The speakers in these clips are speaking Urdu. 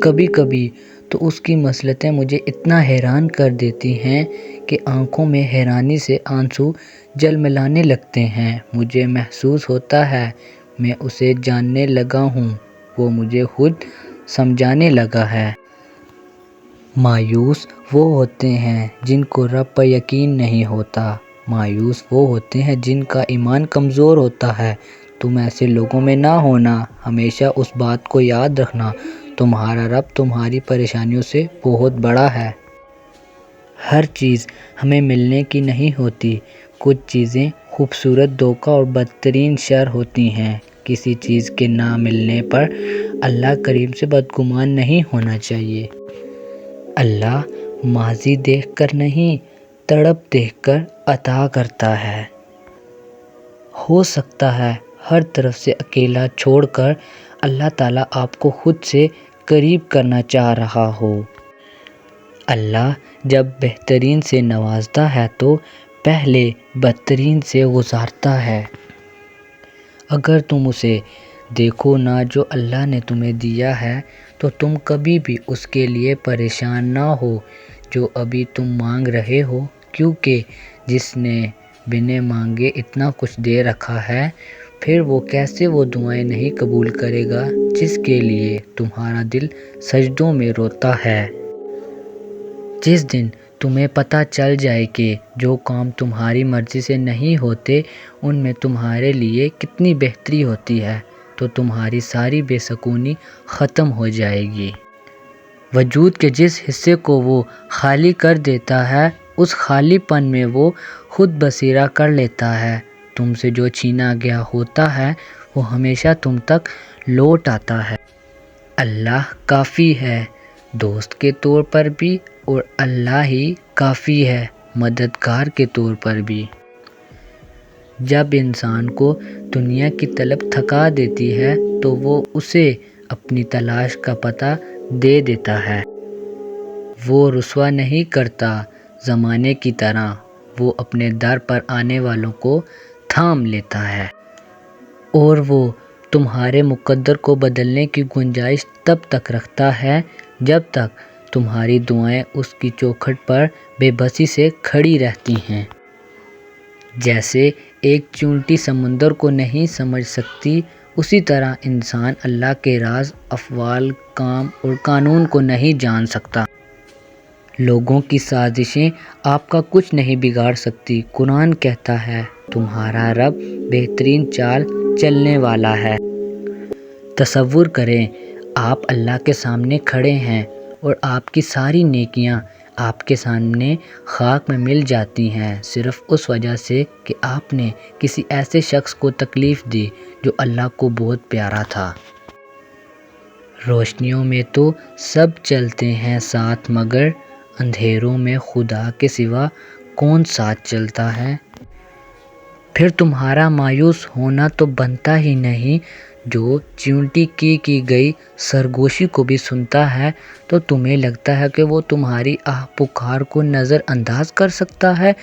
کبھی کبھی تو اس کی مصلحتیں مجھے اتنا حیران کر دیتی ہیں کہ آنکھوں میں حیرانی سے آنسو جلملانے لگتے ہیں۔ مجھے محسوس ہوتا ہے میں اسے جاننے لگا ہوں، وہ مجھے خود سمجھانے لگا ہے۔ مایوس وہ ہوتے ہیں جن کو رب پر یقین نہیں ہوتا۔ مایوس وہ ہوتے ہیں جن کا ایمان کمزور ہوتا ہے۔ تم ایسے لوگوں میں نہ ہونا۔ ہمیشہ اس بات کو یاد رکھنا، تمہارا رب تمہاری پریشانیوں سے بہت بڑا ہے۔ ہر چیز ہمیں ملنے کی نہیں ہوتی۔ کچھ چیزیں خوبصورت دھوکہ اور بدترین شر ہوتی ہیں۔ کسی چیز کے نہ ملنے پر اللہ کریم سے بدگمان نہیں ہونا چاہیے۔ اللہ ماضی دیکھ کر نہیں، تڑپ دیکھ کر عطا کرتا ہے۔ ہو سکتا ہے ہر طرف سے اکیلا چھوڑ کر اللہ تعالیٰ آپ کو خود سے قریب کرنا چاہ رہا ہو۔ اللہ جب بہترین سے نوازتا ہے تو پہلے بدترین سے گزارتا ہے۔ اگر تم اسے دیکھو نا جو اللہ نے تمہیں دیا ہے تو تم کبھی بھی اس کے لیے پریشان نہ ہو جو ابھی تم مانگ رہے ہو، کیونکہ جس نے بنا مانگے اتنا کچھ دے رکھا ہے، پھر وہ کیسے وہ دعائیں نہیں قبول کرے گا جس کے لیے تمہارا دل سجدوں میں روتا ہے۔ جس دن تمہیں پتہ چل جائے کہ جو کام تمہاری مرضی سے نہیں ہوتے ان میں تمہارے لیے کتنی بہتری ہوتی ہے تو تمہاری ساری بے سکونی ختم ہو جائے گی۔ وجود کے جس حصے کو وہ خالی کر دیتا ہے اس خالی پن میں وہ خود بسیرا کر لیتا ہے۔ تم سے جو چھینا گیا ہوتا ہے وہ ہمیشہ تم تک لوٹ آتا ہے۔ اللہ کافی ہے دوست کے طور پر بھی اور اللہ ہی کافی ہے مددگار کے طور پر بھی۔ جب انسان کو دنیا کی طلب تھکا دیتی ہے تو وہ اسے اپنی تلاش کا پتہ دے دیتا ہے۔ وہ رسوا نہیں کرتا زمانے کی طرح، وہ اپنے در پر آنے والوں کو تھام لیتا ہے۔ اور وہ تمہارے مقدر کو بدلنے کی گنجائش تب تک رکھتا ہے جب تک تمہاری دعائیں اس کی چوکھٹ پر بے بسی سے کھڑی رہتی ہیں۔ جیسے ایک چیونٹی سمندر کو نہیں سمجھ سکتی، اسی طرح انسان اللہ کے راز، افعال، کام اور قانون کو نہیں جان سکتا۔ لوگوں کی سازشیں آپ کا کچھ نہیں بگاڑ سکتی۔ قرآن کہتا ہے تمہارا رب بہترین چال چلنے والا ہے۔ تصور کریں آپ اللہ کے سامنے کھڑے ہیں اور آپ کی ساری نیکیاں آپ کے سامنے خاک میں مل جاتی ہیں صرف اس وجہ سے کہ آپ نے کسی ایسے شخص کو تکلیف دی جو اللہ کو بہت پیارا تھا۔ روشنیوں میں تو سب چلتے ہیں ساتھ مگر اندھیروں میں خدا کے سوا کون ساتھ چلتا ہے؟ پھر تمہارا مایوس ہونا تو بنتا ہی نہیں۔ جو چیونٹی کی گئی سرگوشی کو بھی سنتا ہے تو تمہیں لگتا ہے کہ وہ تمہاری آہ پکار کو نظر انداز کر سکتا ہے؟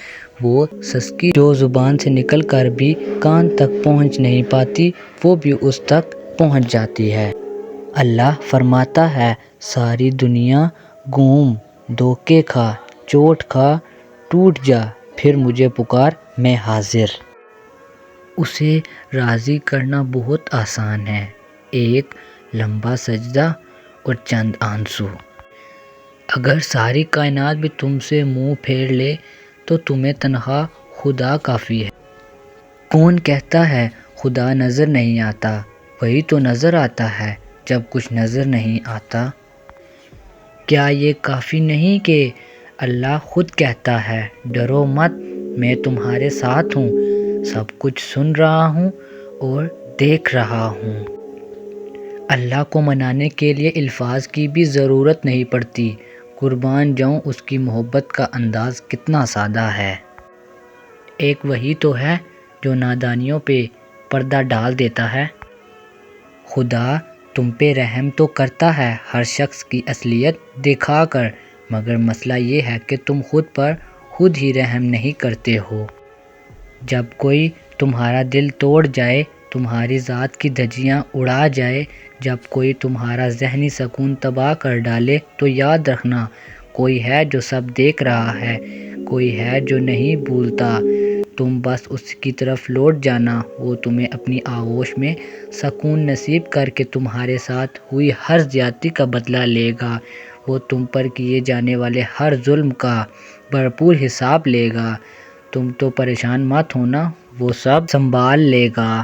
وہ سسکی جو زبان سے نکل کر بھی کان تک پہنچ نہیں پاتی وہ بھی اس تک پہنچ جاتی ہے۔ اللہ فرماتا ہے ساری دنیا گھوم، دھوکے کھا، چوٹ کھا، ٹوٹ جا، پھر مجھے پکار میں حاضر۔ اسے راضی کرنا بہت آسان ہے، ایک لمبا سجدہ اور چند آنسو۔ اگر ساری کائنات بھی تم سے منہ پھیر لے تو تمہیں تنہا خدا کافی ہے۔ کون کہتا ہے خدا نظر نہیں آتا؟ وہی تو نظر آتا ہے جب کچھ نظر نہیں آتا۔ کیا یہ کافی نہیں کہ اللہ خود کہتا ہے ڈرو مت میں تمہارے ساتھ ہوں، سب کچھ سن رہا ہوں اور دیکھ رہا ہوں۔ اللہ کو منانے کے لیے الفاظ کی بھی ضرورت نہیں پڑتی۔ قربان جاؤں اس کی محبت کا انداز کتنا سادہ ہے۔ ایک وہی تو ہے جو نادانیوں پہ پردہ ڈال دیتا ہے۔ خدا تم پہ رحم تو کرتا ہے ہر شخص کی اصلیت دکھا کر، مگر مسئلہ یہ ہے کہ تم خود پر خود ہی رحم نہیں کرتے ہو۔ جب کوئی تمہارا دل توڑ جائے تمہاری ذات کی دھجیاں اڑا جائے، جب کوئی تمہارا ذہنی سکون تباہ کر ڈالے تو یاد رکھنا، کوئی ہے جو سب دیکھ رہا ہے، کوئی ہے جو نہیں بھولتا۔ تم بس اس کی طرف لوٹ جانا، وہ تمہیں اپنی آغوش میں سکون نصیب کر کے تمہارے ساتھ ہوئی ہر زیادتی کا بدلہ لے گا۔ وہ تم پر کیے جانے والے ہر ظلم کا بھرپور حساب لے گا۔ تم تو پریشان مت ہونا، وہ سب سنبھال لے گا۔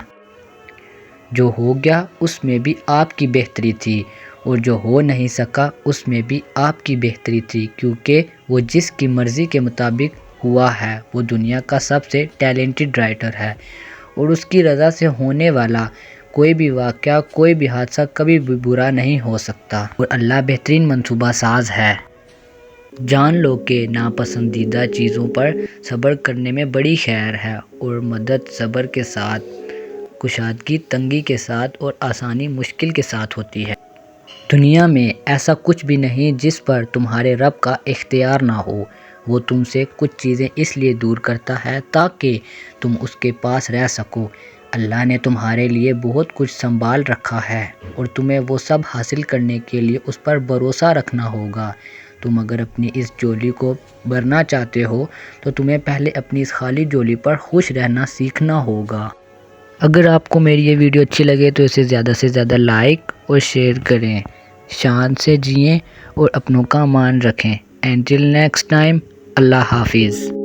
جو ہو گیا اس میں بھی آپ کی بہتری تھی، اور جو ہو نہیں سکا اس میں بھی آپ کی بہتری تھی، کیونکہ وہ جس کی مرضی کے مطابق ہوا ہے وہ دنیا کا سب سے ٹیلنٹڈ رائٹر ہے، اور اس کی رضا سے ہونے والا کوئی بھی واقعہ، کوئی بھی حادثہ کبھی بھی برا نہیں ہو سکتا، اور اللہ بہترین منصوبہ ساز ہے۔ جان لو کہ ناپسندیدہ چیزوں پر صبر کرنے میں بڑی خیر ہے، اور مدد صبر کے ساتھ، کشادگی تنگی کے ساتھ، اور آسانی مشکل کے ساتھ ہوتی ہے۔ دنیا میں ایسا کچھ بھی نہیں جس پر تمہارے رب کا اختیار نہ ہو۔ وہ تم سے کچھ چیزیں اس لیے دور کرتا ہے تاکہ تم اس کے پاس رہ سکو۔ اللہ نے تمہارے لیے بہت کچھ سنبھال رکھا ہے، اور تمہیں وہ سب حاصل کرنے کے لیے اس پر بھروسہ رکھنا ہوگا۔ تم اگر اپنی اس جھولی کو بھرنا چاہتے ہو تو تمہیں پہلے اپنی اس خالی جھولی پر خوش رہنا سیکھنا ہوگا۔ اگر آپ کو میری یہ ویڈیو اچھی لگے تو اسے زیادہ سے زیادہ لائک اور شیئر کریں۔ شان سے جئیں اور اپنوں کا امان رکھیں۔ انٹل نیکسٹ ٹائم، اللہ حافظ۔